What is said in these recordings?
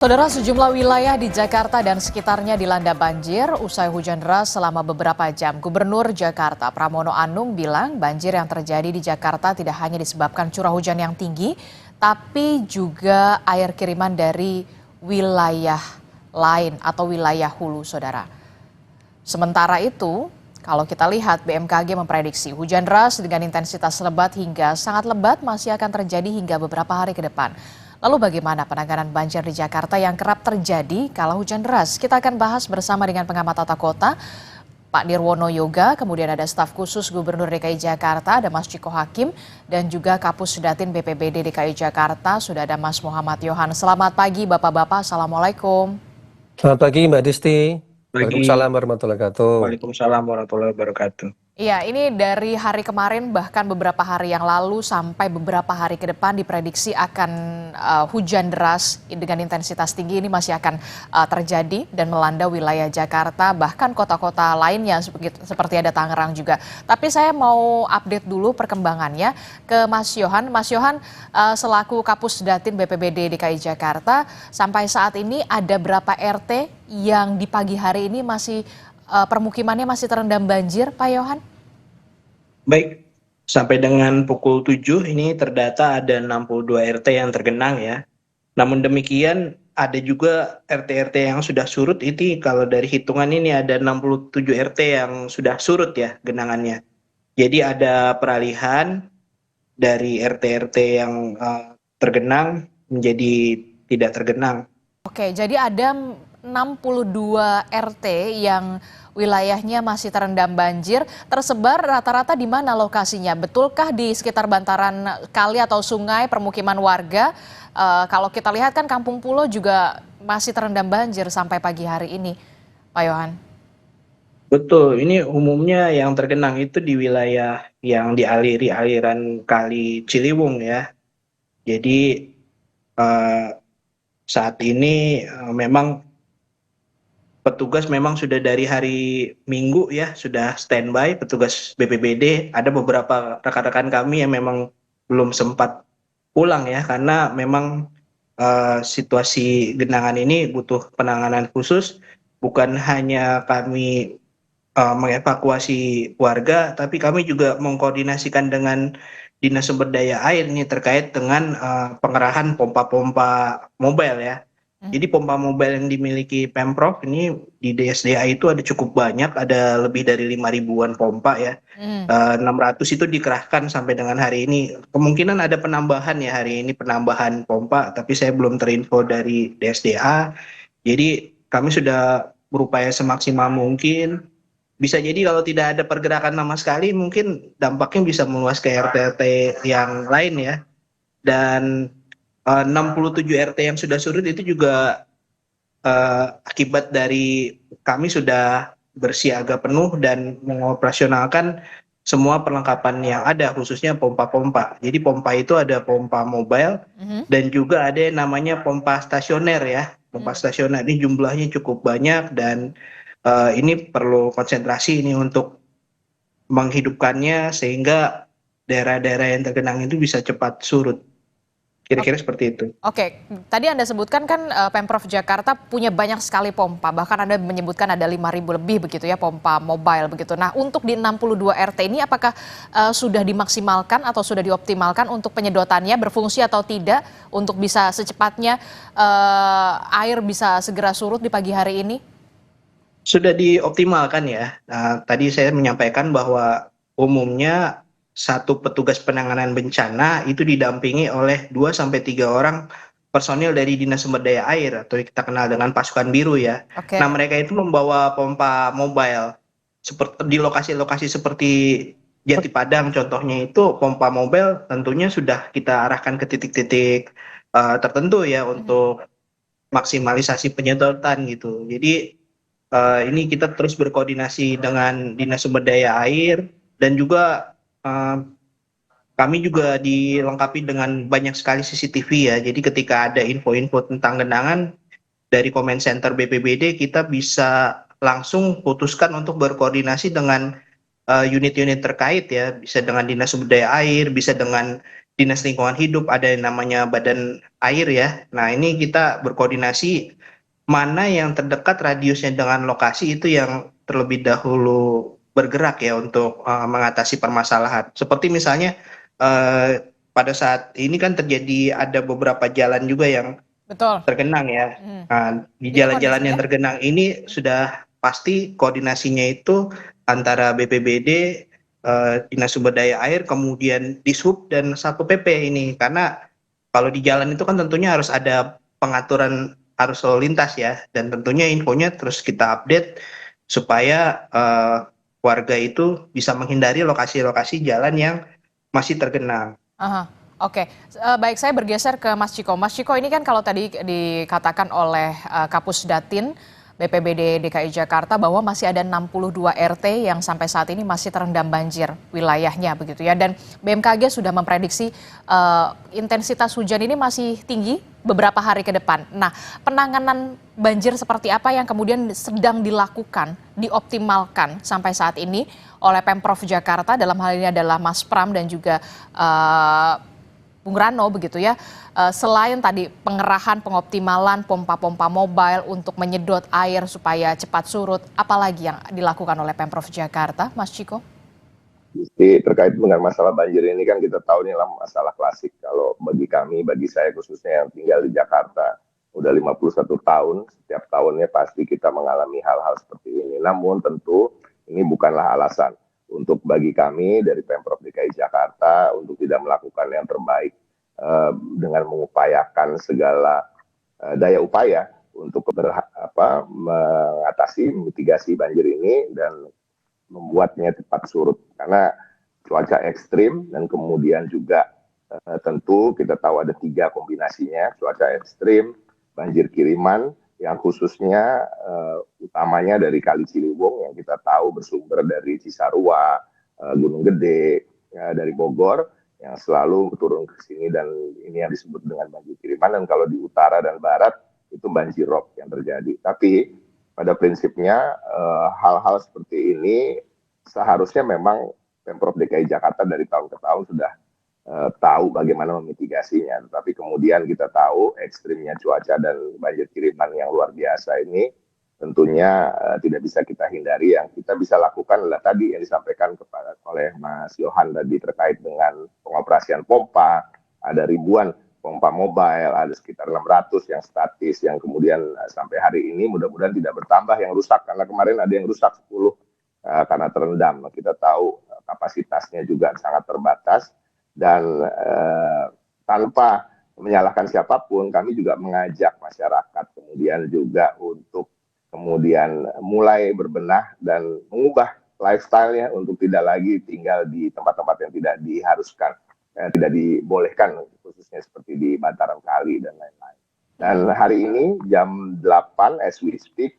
Saudara, sejumlah wilayah di Jakarta dan sekitarnya dilanda banjir usai hujan deras selama beberapa jam. Gubernur Jakarta Pramono Anung bilang banjir yang terjadi di Jakarta tidak hanya disebabkan curah hujan yang tinggi, tapi juga air kiriman dari wilayah lain atau wilayah hulu, saudara. Sementara itu, kalau kita lihat BMKG memprediksi hujan deras dengan intensitas lebat hingga sangat lebat masih akan terjadi hingga beberapa hari ke depan. Lalu bagaimana penanganan banjir di Jakarta yang kerap terjadi kala hujan deras? Kita akan bahas bersama dengan pengamat tata kota, Pak Nirwono Yoga, kemudian ada staf khusus Gubernur DKI Jakarta, ada Mas Ciko Hakim, dan juga Kapus Datin BPBD DKI Jakarta, sudah ada Mas Muhammad Yohan. Selamat pagi Bapak-Bapak, Assalamualaikum. Selamat pagi Mbak Disti. Pagi. Waalaikumsalam warahmatullahi wabarakatuh. Waalaikumsalam warahmatullahi wabarakatuh. Iya, ini dari hari kemarin bahkan beberapa hari yang lalu sampai beberapa hari ke depan diprediksi akan hujan deras dengan intensitas tinggi ini masih akan terjadi dan melanda wilayah Jakarta bahkan kota-kota lainnya seperti ada Tangerang juga. Tapi saya mau update dulu perkembangannya ke Mas Yohan. Mas Yohan, selaku Kapus Datin BPBD DKI Jakarta, sampai saat ini ada berapa RT yang di pagi hari ini masih permukimannya masih terendam banjir, Pak Yohan? Baik, sampai dengan pukul 7 ini terdata ada 62 RT yang tergenang ya. Namun demikian ada juga RT-RT yang sudah surut, itu kalau dari hitungan ini ada 67 RT yang sudah surut ya genangannya. Jadi ada peralihan dari RT-RT yang tergenang menjadi tidak tergenang. Oke, jadi ada 62 RT yang wilayahnya masih terendam banjir, tersebar rata-rata di mana lokasinya? Betulkah di sekitar bantaran kali atau sungai permukiman warga? Kalau kita lihat kan Kampung Pulo juga masih terendam banjir sampai pagi hari ini, Pak Yohan. Betul, ini umumnya yang tergenang itu di wilayah yang dialiri aliran Kali Ciliwung ya. Jadi saat ini memang petugas memang sudah dari hari Minggu ya, sudah standby petugas BPBD. Ada beberapa rekan-rekan kami yang memang belum sempat pulang ya, karena memang situasi genangan ini butuh penanganan khusus. Bukan hanya kami mengevakuasi warga, tapi kami juga mengkoordinasikan dengan Dinas Sumber Daya Air ini terkait dengan pengerahan pompa-pompa mobile ya. Jadi pompa mobile yang dimiliki Pemprov ini di DSDA itu ada cukup banyak, ada lebih dari 5.000-an pompa ya. 600 itu dikerahkan sampai dengan hari ini. Kemungkinan ada penambahan ya hari ini, penambahan pompa, tapi saya belum terinfo dari DSDA. Jadi kami sudah berupaya semaksimal mungkin. Bisa jadi kalau tidak ada pergerakan sama sekali, mungkin dampaknya bisa meluas ke RT-RT yang lain ya. Dan 67 RT yang sudah surut itu juga akibat dari kami sudah bersiaga penuh dan mengoperasionalkan semua perlengkapan yang ada, khususnya pompa-pompa. Jadi pompa itu ada pompa mobile dan juga ada yang namanya pompa stasioner ya. Pompa stasioner ini jumlahnya cukup banyak dan ini perlu konsentrasi ini untuk menghidupkannya sehingga daerah-daerah yang tergenang itu bisa cepat surut. Kira-kira seperti itu. Oke, tadi Anda sebutkan kan Pemprov Jakarta punya banyak sekali pompa, bahkan Anda menyebutkan ada 5.000 lebih begitu ya pompa mobile begitu. Nah, untuk di 62 RT ini apakah sudah dimaksimalkan atau sudah dioptimalkan untuk penyedotannya berfungsi atau tidak untuk bisa secepatnya air bisa segera surut di pagi hari ini? Sudah dioptimalkan ya. Nah, tadi saya menyampaikan bahwa umumnya satu petugas penanganan bencana itu didampingi oleh 2 sampai 3 orang personil dari Dinas Sumber Daya Air atau kita kenal dengan pasukan biru ya. Oke. Nah, mereka itu membawa pompa mobile seperti di lokasi-lokasi seperti Jati Padang contohnya, itu pompa mobile tentunya sudah kita arahkan ke titik-titik tertentu ya untuk maksimalisasi penyedotan gitu. Jadi ini kita terus berkoordinasi dengan Dinas Sumber Daya Air dan juga kami juga dilengkapi dengan banyak sekali CCTV ya. Jadi ketika ada info-info tentang genangan dari Comment Center BPBD, kita bisa langsung putuskan untuk berkoordinasi dengan unit-unit terkait ya, bisa dengan Dinas Sumber Daya Air, bisa dengan Dinas Lingkungan Hidup, ada yang namanya Badan Air ya. Nah, ini kita berkoordinasi mana yang terdekat radiusnya dengan lokasi itu yang terlebih dahulu bergerak ya untuk mengatasi permasalahan. Seperti misalnya pada saat ini kan terjadi ada beberapa jalan juga yang Betul. tergenang ya. Mhm. Nah, di Itu jalan-jalan yang kondisinya? tergenang ini sudah pasti koordinasinya itu antara BPBD, Dinas Sumber Daya Air, kemudian Dishub dan Satpol PP ini. Karena kalau di jalan itu kan tentunya harus ada pengaturan arus lalu lintas ya, dan tentunya infonya terus kita update supaya warga itu bisa menghindari lokasi-lokasi jalan yang masih tergenang. Aha, oke. Baik, saya bergeser ke Mas Ciko. Mas Ciko, ini kan kalau tadi dikatakan oleh Kapus Datin BPBD DKI Jakarta bahwa masih ada 62 RT yang sampai saat ini masih terendam banjir wilayahnya begitu ya. Dan BMKG sudah memprediksi intensitas hujan ini masih tinggi beberapa hari ke depan. Nah, penanganan banjir seperti apa yang kemudian sedang dilakukan, dioptimalkan sampai saat ini oleh Pemprov Jakarta, dalam hal ini adalah Mas Pram dan juga Bung Rano begitu ya, selain tadi pengerahan, pengoptimalan pompa-pompa mobile untuk menyedot air supaya cepat surut, apalagi yang dilakukan oleh Pemprov Jakarta, Mas Ciko? Jadi terkait dengan masalah banjir ini kan kita tahu ini adalah masalah klasik. Kalau bagi kami, bagi saya khususnya yang tinggal di Jakarta, udah 51 tahun, setiap tahunnya pasti kita mengalami hal-hal seperti ini. Namun tentu ini bukanlah alasan untuk bagi kami dari Pemprov DKI Jakarta untuk tidak melakukan yang terbaik dengan mengupayakan segala daya upaya untuk mengatasi mitigasi banjir ini dan membuatnya cepat surut karena cuaca ekstrim dan kemudian juga tentu kita tahu ada 3 kombinasinya, cuaca ekstrim, banjir kiriman yang khususnya utamanya dari Kali Ciliwung yang kita tahu bersumber dari Cisarua, Gunung Gede, dari Bogor yang selalu turun ke sini dan ini yang disebut dengan banjir kiriman, dan kalau di utara dan barat itu banjir rob yang terjadi. Tapi pada prinsipnya hal-hal seperti ini seharusnya memang Pemprov DKI Jakarta dari tahun ke tahun sudah tahu bagaimana memitigasinya. Tapi kemudian kita tahu ekstrimnya cuaca dan banjir kiriman yang luar biasa ini tentunya tidak bisa kita hindari. Yang kita bisa lakukan adalah tadi yang disampaikan oleh Mas Yohan tadi terkait dengan pengoperasian pompa, ada ribuan pompa mobile, ada sekitar 600 yang statis, yang kemudian sampai hari ini mudah-mudahan tidak bertambah yang rusak, karena kemarin ada yang rusak 10 karena terendam. Kita tahu kapasitasnya juga sangat terbatas, dan tanpa menyalahkan siapapun, kami juga mengajak masyarakat kemudian juga untuk kemudian mulai berbenah dan mengubah lifestyle-nya untuk tidak lagi tinggal di tempat-tempat yang tidak diharuskan, tidak dibolehkan, khususnya seperti di bantaran kali dan lain-lain. Dan hari ini jam 8 as we speak,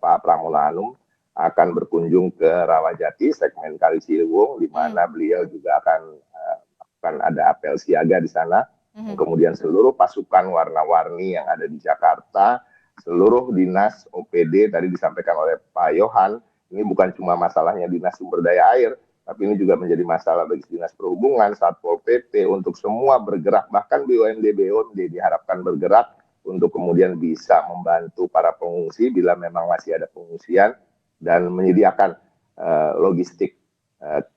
Pak Pramono Anung akan berkunjung ke Rawajati, segmen Kali Ciliwung, di mana beliau juga akan ada apel siaga di sana. Kemudian seluruh pasukan warna-warni yang ada di Jakarta, seluruh dinas OPD tadi disampaikan oleh Pak Yohan, ini bukan cuma masalahnya dinas sumber daya air, tapi ini juga menjadi masalah bagi dinas perhubungan, Satpol PP, untuk semua bergerak, bahkan BUMD diharapkan bergerak untuk kemudian bisa membantu para pengungsi bila memang masih ada pengungsian, dan menyediakan logistik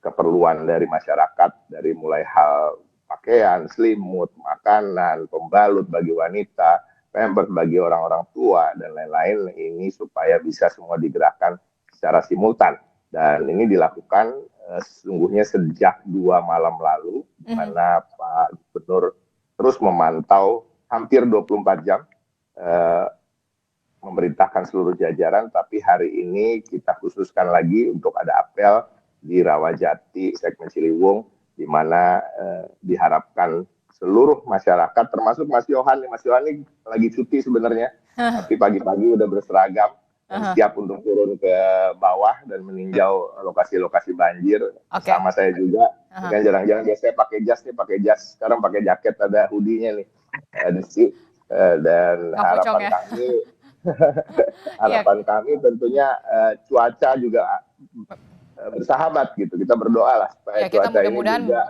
keperluan dari masyarakat, dari mulai hal pakaian, selimut, makanan, pembalut bagi wanita, pampers bagi orang-orang tua, dan lain-lain, ini supaya bisa semua digerakkan secara simultan. Dan ini dilakukan sesungguhnya sejak 2 malam lalu, di mana Pak Gubernur terus memantau hampir 24 jam, memerintahkan seluruh jajaran. Tapi hari ini kita khususkan lagi untuk ada apel di Rawajati, segmen Ciliwung, di mana diharapkan seluruh masyarakat, termasuk Mas Yohan. Mas Yohan ini lagi cuti sebenarnya, tapi pagi-pagi udah berseragam dan siap untuk turun ke bawah dan meninjau lokasi-lokasi banjir. Sama saya juga, kan jarang-jarang biasanya pakai jas, sekarang pakai jaket, ada hoodie-nya nih. Dan harapan kami, harapan kami tentunya cuaca juga bersahabat gitu. Kita berdoa lah supaya Ya, kita cuaca ini mudah-mudahan juga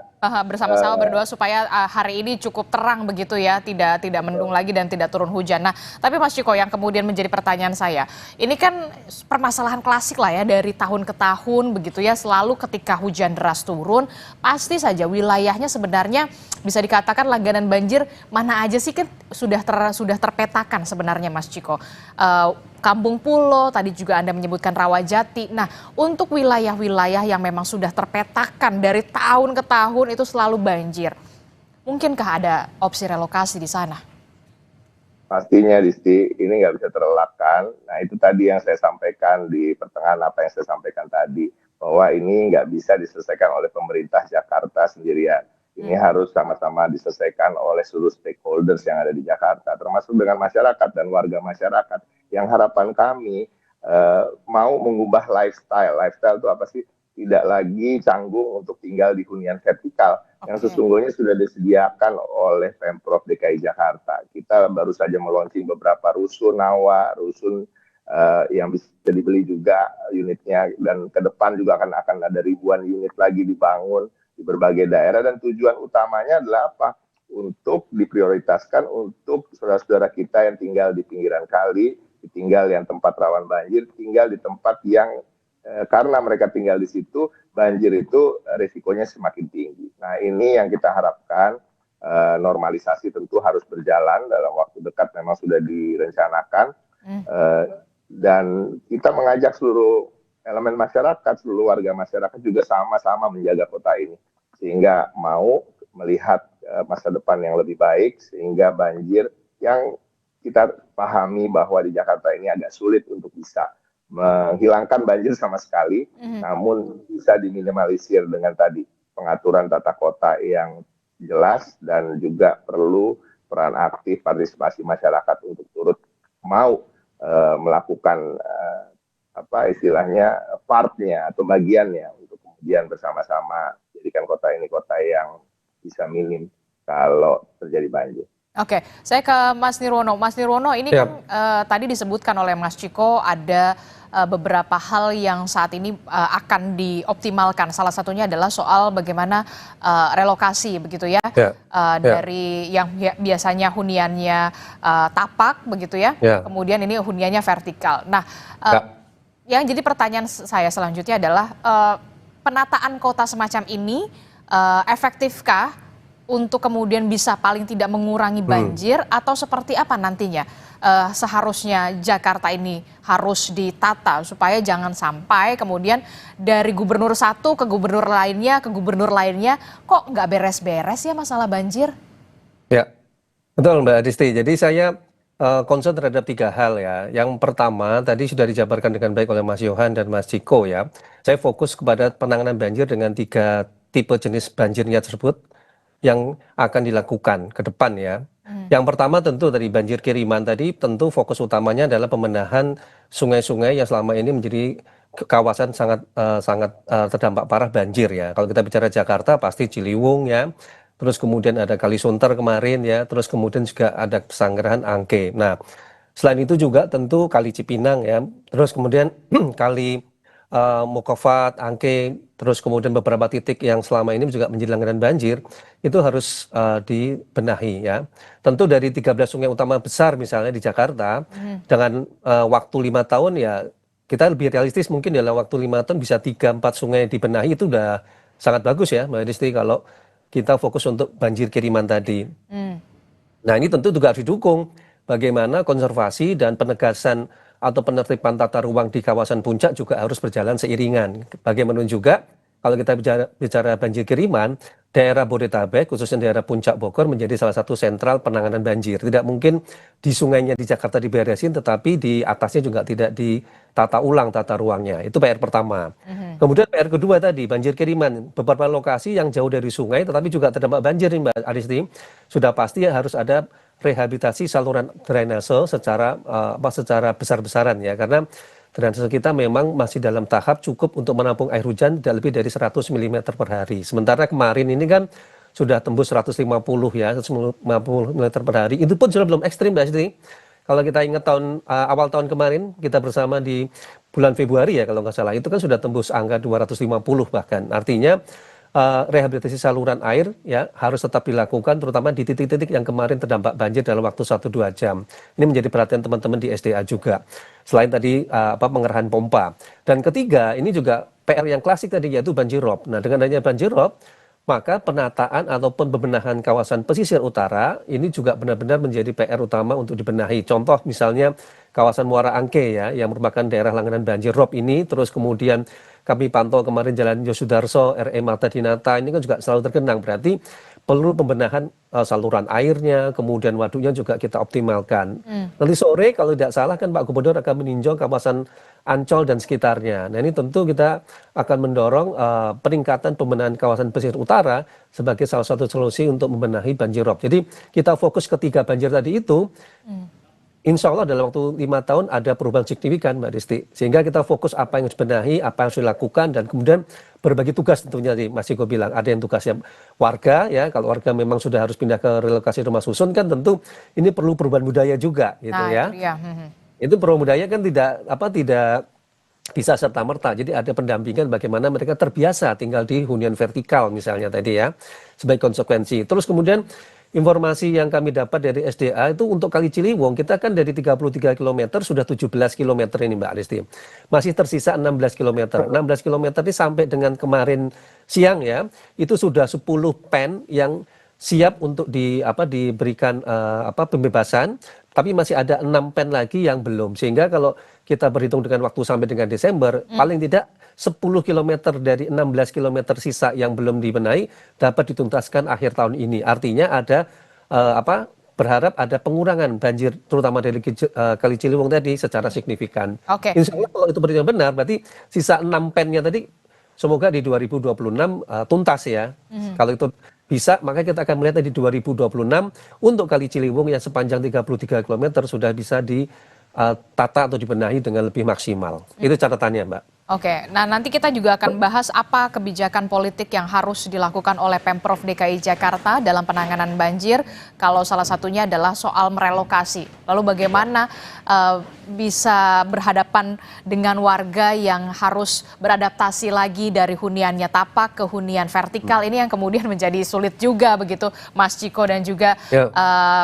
bersama-sama berdoa supaya hari ini cukup terang begitu ya, tidak mendung lagi dan tidak turun hujan. Nah, tapi Mas Ciko, yang kemudian menjadi pertanyaan saya, ini kan permasalahan klasik lah ya dari tahun ke tahun begitu ya, selalu ketika hujan deras turun, pasti saja wilayahnya sebenarnya bisa dikatakan langganan banjir mana aja sih kan sudah terpetakan sebenarnya, Mas Ciko. Kampung Pulo, tadi juga Anda menyebutkan Rawajati. Nah, untuk wilayah-wilayah yang memang sudah terpetakan dari tahun ke tahun itu selalu banjir, mungkinkah ada opsi relokasi di sana? pastinya Disti, ini nggak bisa terelakkan. Nah itu tadi yang saya sampaikan di pertengahan apa yang saya sampaikan tadi, bahwa ini nggak bisa diselesaikan oleh pemerintah Jakarta sendirian. Ini harus sama-sama diselesaikan oleh seluruh stakeholders yang ada di Jakarta, termasuk dengan masyarakat dan warga masyarakat. Yang harapan kami mau mengubah lifestyle. Lifestyle itu apa sih? Tidak lagi canggung untuk tinggal di hunian vertikal yang sesungguhnya sudah disediakan oleh Pemprov DKI Jakarta. Kita baru saja meluncurkan beberapa rusun Nawa, rusun yang bisa dibeli juga unitnya, dan ke depan juga akan ada ribuan unit lagi dibangun di berbagai daerah, dan tujuan utamanya adalah apa? Untuk diprioritaskan untuk saudara-saudara kita yang tinggal di pinggiran kali, tinggal yang tempat rawan banjir, tinggal di tempat yang karena mereka tinggal di situ, banjir itu risikonya semakin tinggi. Nah ini yang kita harapkan, normalisasi tentu harus berjalan dalam waktu dekat, memang sudah direncanakan, dan kita mengajak seluruh elemen masyarakat, seluruh warga masyarakat juga sama-sama menjaga kota ini, sehingga mau melihat masa depan yang lebih baik, sehingga banjir yang kita pahami bahwa di Jakarta ini agak sulit untuk bisa menghilangkan banjir sama sekali, namun bisa diminimalisir dengan tadi pengaturan tata kota yang jelas, dan juga perlu peran aktif partisipasi masyarakat untuk turut mau melakukan apa istilahnya partnya atau bagiannya untuk kemudian bersama-sama jadikan kota ini kota yang bisa minim kalau terjadi banjir. Oke, saya ke Mas Nirwono. Mas Nirwono, ini kan tadi disebutkan oleh Mas Ciko ada beberapa hal yang saat ini akan dioptimalkan. Salah satunya adalah soal bagaimana relokasi begitu ya, dari yang biasanya huniannya tapak begitu ya, kemudian ini huniannya vertikal. Nah, yang jadi pertanyaan saya selanjutnya adalah penataan kota semacam ini efektifkah untuk kemudian bisa paling tidak mengurangi banjir, atau seperti apa nantinya seharusnya Jakarta ini harus ditata supaya jangan sampai kemudian dari gubernur satu ke gubernur lainnya kok nggak beres-beres ya masalah banjir? Ya, betul Mbak Disti. Jadi saya concern terhadap 3 hal ya. Yang pertama tadi sudah dijabarkan dengan baik oleh Mas Yohan dan Mas Ciko ya. Saya fokus kepada penanganan banjir dengan 3 tipe jenis banjirnya tersebut yang akan dilakukan ke depan ya. Yang pertama tentu dari banjir kiriman tadi, tentu fokus utamanya adalah pembenahan sungai-sungai yang selama ini menjadi kawasan sangat terdampak parah banjir ya. Kalau kita bicara Jakarta pasti Ciliwung ya, terus kemudian ada Kalisunter kemarin ya, terus kemudian juga ada Pesanggerahan, Angke. Nah selain itu juga tentu Kali Cipinang ya, terus kemudian Kali Mukofat, Angke, terus kemudian beberapa titik yang selama ini juga menjadi langganan banjir, itu harus dibenahi ya. Tentu dari 13 sungai utama besar misalnya di Jakarta, dengan waktu 5 tahun ya, kita lebih realistis mungkin dalam waktu 5 tahun bisa 3-4 sungai dibenahi, itu udah sangat bagus ya Mbak Disti, kalau kita fokus untuk banjir kiriman tadi. Nah ini tentu juga harus didukung bagaimana konservasi dan penegasan atau penertiban tata ruang di kawasan puncak juga harus berjalan seiringan. Bagaimanapun juga kalau kita bicara banjir kiriman, daerah Bodetabek khususnya daerah Puncak Bogor menjadi salah satu sentral penanganan banjir. Tidak mungkin di sungainya di Jakarta diberesin, tetapi di atasnya juga tidak ditata ulang tata ruangnya. Itu PR pertama. Kemudian PR kedua tadi, banjir kiriman. Beberapa lokasi yang jauh dari sungai tetapi juga terdampak banjir nih Mbak Adisti. Sudah pasti harus ada rehabilitasi saluran drainase secara besar-besaran ya, karena drainase kita memang masih dalam tahap cukup untuk menampung air hujan tidak lebih dari 100 mm per hari. Sementara kemarin ini kan sudah tembus 150 ya, 150 mm per hari. Itu pun sudah belum ekstrim Mbak Siti. Kalau kita ingat awal tahun kemarin kita bersama di bulan Februari ya kalau nggak salah, itu kan sudah tembus angka 250 bahkan. Artinya rehabilitasi saluran air ya harus tetap dilakukan, terutama di titik-titik yang kemarin terdampak banjir dalam waktu 1-2 jam. Ini menjadi perhatian teman-teman di SDA juga. Selain tadi pengerahan pompa. Dan ketiga, ini juga PR yang klasik tadi yaitu banjir rob. Nah, dengan adanya banjir rob, maka penataan ataupun pembenahan kawasan pesisir utara ini juga benar-benar menjadi PR utama untuk dibenahi. Contoh misalnya kawasan Muara Angke ya, yang merupakan daerah langganan banjir rob ini, terus kemudian kami pantau kemarin Jalan Yosudarso, RE Marta Dinata, ini kan juga selalu tergenang, berarti perlu pembenahan saluran airnya, kemudian waduknya juga kita optimalkan. Nanti sore kalau tidak salah kan Pak Gubernur akan meninjau kawasan Ancol dan sekitarnya. Nah ini tentu kita akan mendorong peningkatan pembenahan kawasan pesisir utara sebagai salah satu solusi untuk membenahi banjir rob. Jadi kita fokus ketiga banjir tadi itu, insya Allah dalam waktu 5 tahun ada perubahan signifikan Mbak Disti. Sehingga kita fokus apa yang harus dibenahi, apa yang harus dilakukan, dan kemudian berbagi tugas tentunya tadi Mas Ciko bilang. Ada yang tugasnya warga ya, kalau warga memang sudah harus pindah ke relokasi rumah susun kan tentu ini perlu perubahan budaya juga gitu ya. Itu dia. Itu perubahan budaya kan tidak bisa serta-merta. Jadi ada pendampingan bagaimana mereka terbiasa tinggal di hunian vertikal misalnya tadi ya, sebagai konsekuensi. Terus kemudian informasi yang kami dapat dari SDA itu untuk Kali Ciliwung, kita kan dari 33 km sudah 17 km ini Mbak Aristi. Masih tersisa 16 km. 16 km ini sampai dengan kemarin siang ya, itu sudah 10 pen yang siap untuk diberikan pembebasan, tapi masih ada 6 pen lagi yang belum. Sehingga kalau kita berhitung dengan waktu sampai dengan Desember, paling tidak 10 km dari 16 km sisa yang belum dibenahi dapat dituntaskan akhir tahun ini. Artinya ada berharap ada pengurangan banjir terutama dari Kali Ciliwung tadi secara signifikan. Insya Allah kalau itu benar, berarti sisa 6 pennya tadi semoga di 2026 tuntas ya. Kalau itu bisa, maka kita akan melihat di 2026 untuk Kali Ciliwung yang sepanjang 33 km sudah bisa ditata atau dibenahi dengan lebih maksimal. Itu catatannya Mbak. Oke, nah nanti kita juga akan bahas apa kebijakan politik yang harus dilakukan oleh Pemprov DKI Jakarta dalam penanganan banjir, kalau salah satunya adalah soal merelokasi. Lalu bagaimana bisa berhadapan dengan warga yang harus beradaptasi lagi dari huniannya tapak ke hunian vertikal, ini yang kemudian menjadi sulit juga begitu Mas Ciko dan juga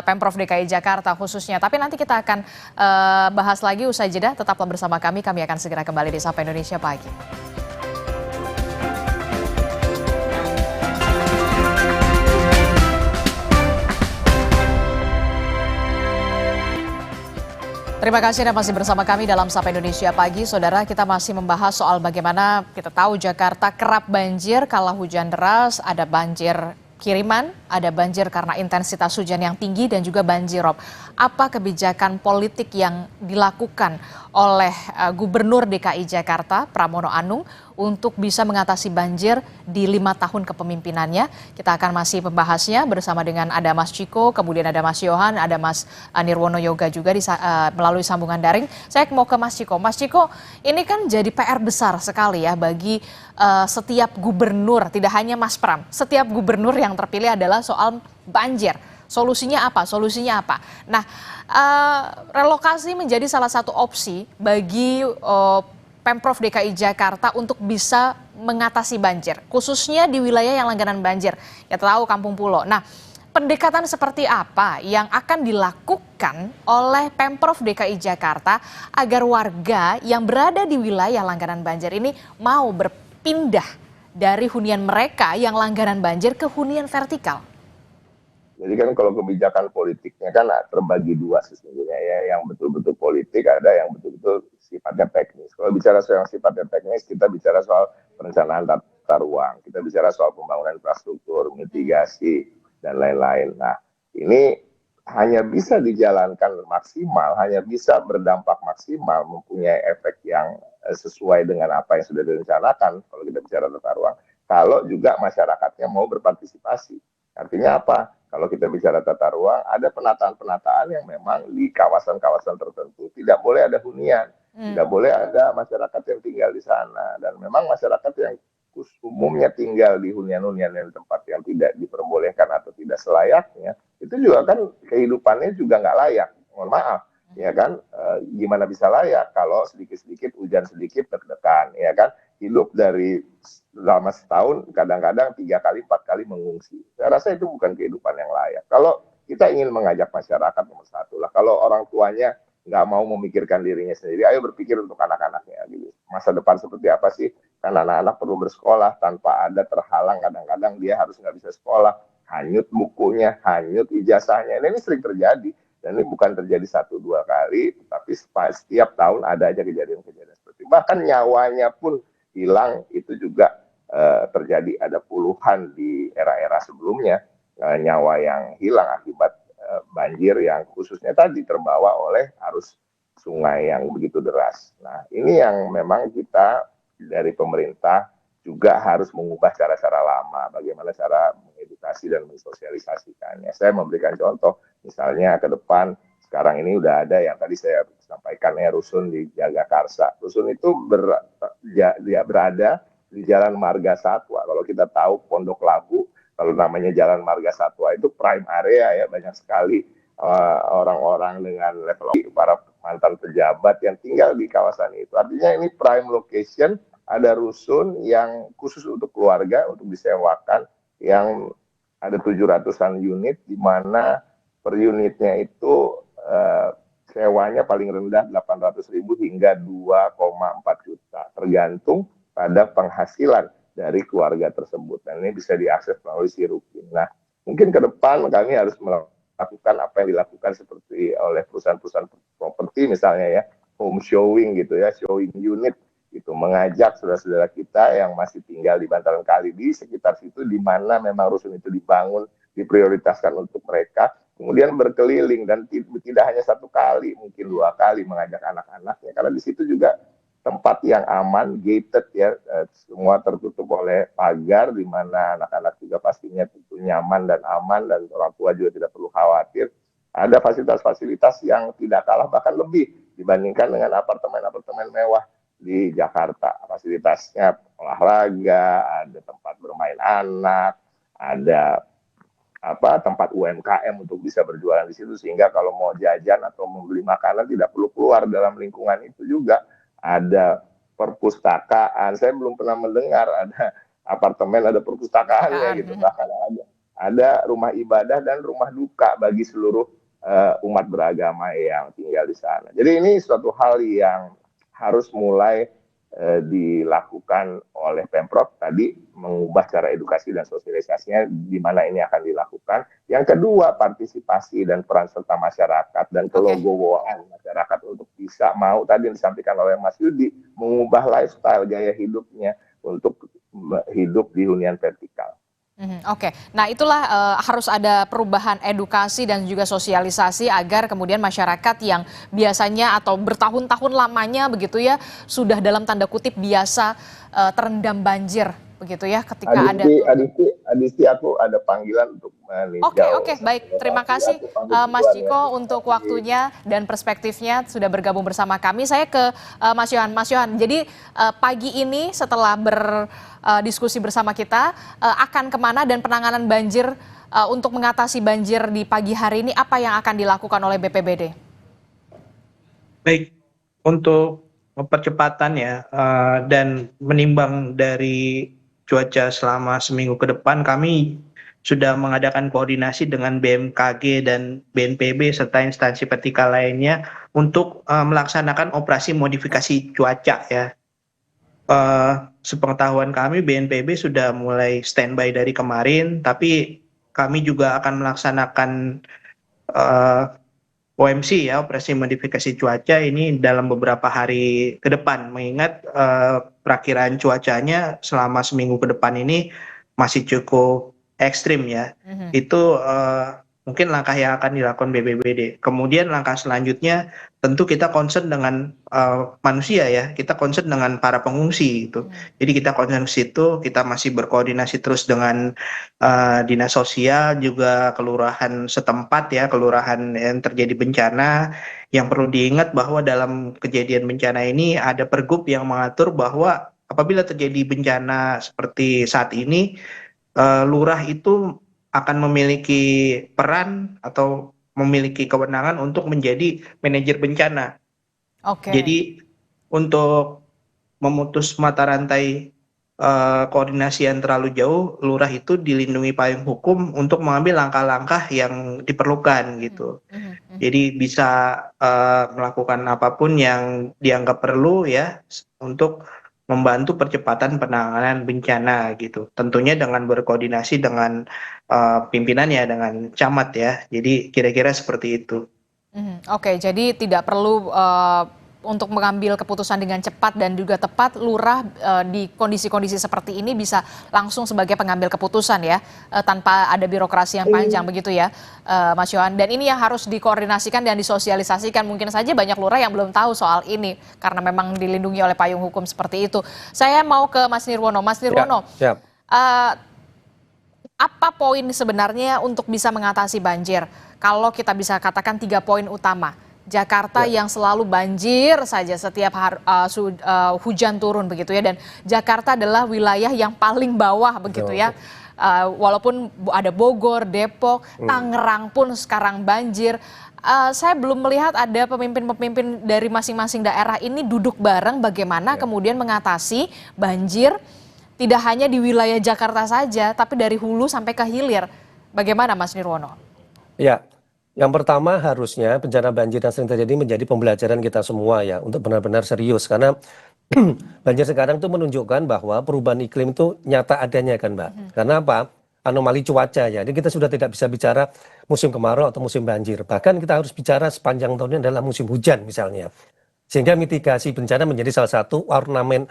Pemprov DKI Jakarta khususnya. Tapi nanti kita akan bahas lagi usai jeda, tetaplah bersama kami akan segera kembali di Sapa Indonesia Pagi. Terima kasih Anda masih bersama kami dalam Sapa Indonesia Pagi. Saudara, kita masih membahas soal bagaimana kita tahu Jakarta kerap banjir kala hujan deras, ada banjir kiriman, ada banjir karena intensitas hujan yang tinggi dan juga banjirop. Apa kebijakan politik yang dilakukan oleh Gubernur DKI Jakarta Pramono Anung untuk bisa mengatasi banjir di 5 tahun kepemimpinannya? Kita akan masih membahasnya bersama dengan ada Mas Ciko, kemudian ada Mas Yohan, ada Mas Nirwono Yoga juga melalui sambungan daring. Saya mau ke Mas Ciko. Mas Ciko, ini kan jadi PR besar sekali ya bagi setiap gubernur, tidak hanya Mas Pram, setiap gubernur yang terpilih adalah soal banjir. Solusinya apa? Solusinya apa? Nah, relokasi menjadi salah satu opsi bagi Pemprov DKI Jakarta untuk bisa mengatasi banjir, khususnya di wilayah yang langganan banjir. Ya tahu Kampung Pulo. Nah, pendekatan seperti apa yang akan dilakukan oleh Pemprov DKI Jakarta agar warga yang berada di wilayah langganan banjir ini mau berpindah dari hunian mereka yang langganan banjir ke hunian vertikal? Jadi kan kalau kebijakan politiknya kan terbagi dua sesungguhnya ya, yang betul-betul politik, ada yang betul-betul sifatnya teknis. Kalau bicara soal yang sifatnya teknis, kita bicara soal perencanaan tata ruang, kita bicara soal pembangunan infrastruktur, mitigasi, dan lain-lain. Nah, ini hanya bisa dijalankan maksimal, hanya bisa berdampak maksimal, mempunyai efek yang sesuai dengan apa yang sudah direncanakan kalau kita bicara tata ruang, kalau juga masyarakatnya mau berpartisipasi. Artinya apa? Kalau kita bicara tata ruang, ada penataan-penataan yang memang di kawasan-kawasan tertentu tidak boleh ada hunian, tidak boleh ada masyarakat yang tinggal di sana. Dan memang masyarakat yang umumnya tinggal di hunian-hunian yang tempat yang tidak diperbolehkan atau tidak selayaknya, itu juga kan kehidupannya juga nggak layak. Mohon maaf, ya kan? Gimana bisa layak kalau sedikit-sedikit hujan sedikit deg-degan, ya kan? Hidup dari selama setahun kadang-kadang 3 kali 4 kali mengungsi. Saya rasa itu bukan kehidupan yang layak. Kalau kita ingin mengajak masyarakat, nomor satu lah, kalau orang tuanya nggak mau memikirkan dirinya sendiri, ayo berpikir untuk anak-anaknya gitu. Masa depan seperti apa sih? Kan anak-anak perlu bersekolah tanpa ada terhalang, kadang-kadang dia harus nggak bisa sekolah, hanyut bukunya, hanyut ijazahnya. Ini sering terjadi, dan ini bukan terjadi 1-2 kali, tapi setiap tahun ada aja kejadian-kejadian seperti itu. Bahkan nyawanya pun hilang, itu juga terjadi, ada puluhan di era-era sebelumnya, nyawa yang hilang akibat banjir yang khususnya tadi terbawa oleh arus sungai yang begitu deras. Nah, ini yang memang kita dari pemerintah juga harus mengubah cara-cara lama, bagaimana cara mengedukasi dan mensosialisasikannya. Saya memberikan contoh, misalnya ke depan, sekarang ini udah ada yang tadi saya sampaikan ya, rusun di Jagakarsa. Rusun itu berada di Jalan Marga Satwa. Kalau kita tahu Pondok Labu, kalau namanya Jalan Marga Satwa itu prime area ya, banyak sekali orang-orang dengan level para mantan pejabat yang tinggal di kawasan itu. Artinya ini prime location, ada rusun yang khusus untuk keluarga, untuk disewakan, yang ada 700-an unit, di mana per unitnya itu sewanya paling rendah 800.000 hingga 2,4 juta, tergantung pada penghasilan dari keluarga tersebut. Dan ini bisa diakses melalui Sirukin. Nah, mungkin ke depan kami harus melakukan apa yang dilakukan seperti oleh perusahaan-perusahaan properti misalnya ya, home showing gitu ya, showing unit gitu, mengajak saudara-saudara kita yang masih tinggal di bantaran kali di sekitar situ, di mana memang rusun itu dibangun, diprioritaskan untuk mereka, kemudian berkeliling, dan tidak hanya 1 kali, mungkin 2 kali mengajak anak-anaknya, karena di situ juga tempat yang aman, gated ya, semua tertutup oleh pagar, di mana anak-anak juga pastinya tentu nyaman dan aman, dan orang tua juga tidak perlu khawatir. Ada fasilitas-fasilitas yang tidak kalah, bahkan lebih dibandingkan dengan apartemen-apartemen mewah di Jakarta. Fasilitasnya olahraga, ada tempat bermain anak, ada tempat UMKM untuk bisa berjualan di situ, sehingga kalau mau jajan atau membeli makanan tidak perlu keluar dalam lingkungan itu. Juga ada perpustakaan. Saya belum pernah mendengar ada apartemen ada perpustakaannya gitu. Bahkan ada rumah ibadah dan rumah duka bagi seluruh umat beragama yang tinggal di sana. Jadi ini suatu hal yang harus mulai dilakukan oleh Pemprov tadi, mengubah cara edukasi dan sosialisasinya di mana ini akan dilakukan. Yang kedua, partisipasi dan peran serta masyarakat dan kelegowoan masyarakat untuk bisa mau, tadi yang disampaikan oleh Mas Yudi, mengubah lifestyle, gaya hidupnya untuk hidup di hunian vertikal. Oke, nah itulah harus ada perubahan edukasi dan juga sosialisasi agar kemudian masyarakat yang biasanya atau bertahun-tahun lamanya begitu ya sudah dalam tanda kutip biasa terendam banjir begitu ya ketika Adisti, aku ada panggilan untuk meninjau. Oke, baik. Terima kasih Mas Ciko untuk waktunya dan perspektifnya sudah bergabung bersama kami. Saya ke Mas Yohan. Mas Yohan, jadi pagi ini setelah berdiskusi bersama kita akan kemana dan penanganan banjir untuk mengatasi banjir di pagi hari ini apa yang akan dilakukan oleh BPBD? Baik, untuk percepatan ya dan menimbang dari cuaca selama seminggu ke depan, kami sudah mengadakan koordinasi dengan BMKG dan BNPB serta instansi vertikal lainnya untuk melaksanakan operasi modifikasi cuaca ya. Sepengetahuan kami BNPB sudah mulai standby dari kemarin, tapi kami juga akan melaksanakan OMC ya, operasi modifikasi cuaca ini dalam beberapa hari ke depan, mengingat perakiraan cuacanya selama seminggu ke depan ini masih cukup ekstrim ya. Itu mungkin langkah yang akan dilakukan BPBD. Kemudian langkah selanjutnya tentu kita concern dengan manusia ya, kita concern dengan para pengungsi itu. Jadi kita concern situ, kita masih berkoordinasi terus dengan dinas sosial juga kelurahan setempat ya, kelurahan yang terjadi bencana. Yang perlu diingat bahwa dalam kejadian bencana ini ada pergub yang mengatur bahwa apabila terjadi bencana seperti saat ini, lurah itu akan memiliki peran atau memiliki kewenangan untuk menjadi manajer bencana. Oke. Jadi untuk memutus mata rantai koordinasi yang terlalu jauh, lurah itu dilindungi payung hukum untuk mengambil langkah-langkah yang diperlukan gitu. Jadi bisa melakukan apapun yang dianggap perlu ya untuk membantu percepatan penanganan bencana gitu. Tentunya dengan berkoordinasi dengan pimpinannya, dengan camat ya. Jadi kira-kira seperti itu. Oke, jadi tidak perlu untuk mengambil keputusan dengan cepat dan juga tepat, lurah di kondisi-kondisi seperti ini bisa langsung sebagai pengambil keputusan ya, tanpa ada birokrasi yang panjang begitu ya, Mas Yohan. Dan ini yang harus dikoordinasikan dan disosialisasikan. Mungkin saja banyak lurah yang belum tahu soal ini karena memang dilindungi oleh payung hukum seperti itu. Saya mau ke Mas Nirwono. Mas Nirwono, apa poin sebenarnya untuk bisa mengatasi banjir? Kalau kita bisa katakan 3 poin utama. Jakarta yang selalu banjir saja setiap hujan turun begitu ya, dan Jakarta adalah wilayah yang paling bawah begitu ya. Walaupun ada Bogor, Depok, Tangerang pun sekarang banjir. Saya belum melihat ada pemimpin-pemimpin dari masing-masing daerah ini duduk bareng bagaimana kemudian mengatasi banjir tidak hanya di wilayah Jakarta saja, tapi dari hulu sampai ke hilir. Bagaimana Mas Nirwono? Ya, yang pertama harusnya bencana banjir yang sering terjadi menjadi pembelajaran kita semua ya untuk benar-benar serius, karena banjir sekarang itu menunjukkan bahwa perubahan iklim itu nyata adanya kan Mbak. Karena apa? Anomali cuaca ya. Jadi kita sudah tidak bisa bicara musim kemarau atau musim banjir. Bahkan kita harus bicara sepanjang tahunnya adalah musim hujan misalnya. Sehingga mitigasi bencana menjadi salah satu ornamen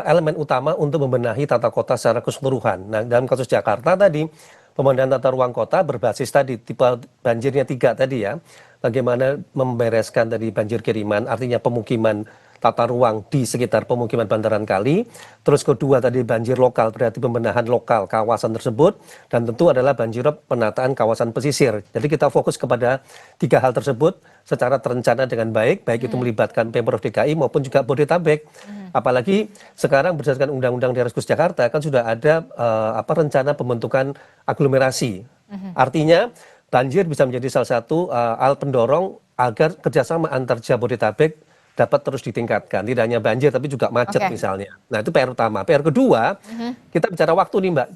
elemen utama untuk membenahi tata kota secara keseluruhan. Nah, dalam kasus Jakarta tadi, pemandangan tata ruang kota berbasis tadi tipe banjirnya 3 tadi ya. Bagaimana membereskan tadi banjir kiriman, artinya pemukiman tata ruang di sekitar pemukiman bantaran kali. Terus kedua tadi banjir lokal, berarti pembenahan lokal kawasan tersebut. Dan tentu adalah banjirop penataan kawasan pesisir. Jadi kita fokus kepada 3 hal tersebut secara terencana dengan baik itu melibatkan Pemprov DKI maupun juga Bodetabek. Apalagi sekarang berdasarkan Undang-Undang Daerah Khusus Jakarta kan sudah ada rencana pembentukan aglomerasi. Artinya banjir bisa menjadi salah satu hal pendorong agar kerjasama antar Jabodetabek dapat terus ditingkatkan. Tidak hanya banjir tapi juga macet misalnya. Nah itu PR utama. PR kedua, kita bicara waktu nih Mbak.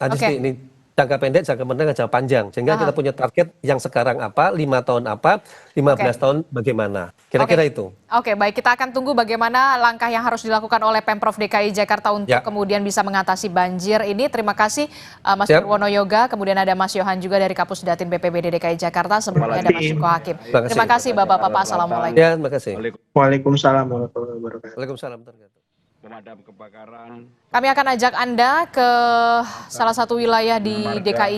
Adisti, ini jangka pendek, jangka menengah, jangka panjang. Sehingga kita punya target yang sekarang apa, 5 tahun apa, 15 tahun bagaimana. Kira-kira itu. Oke, baik, kita akan tunggu bagaimana langkah yang harus dilakukan oleh Pemprov DKI Jakarta untuk kemudian bisa mengatasi banjir ini. Terima kasih Mas Nirwono Yoga, kemudian ada Mas Yohan juga dari Kapus Datin BPBD DKI Jakarta, sebelumnya ada Mas Ciko Hakim. Terima kasih Bapak-Bapak, Assalamualaikum. Ya, terima kasih. Waalaikumsalam warahmatullahi wabarakatuh. Waalaikumsalam. Pemadam kebakaran. Kami akan ajak Anda ke salah satu wilayah di DKI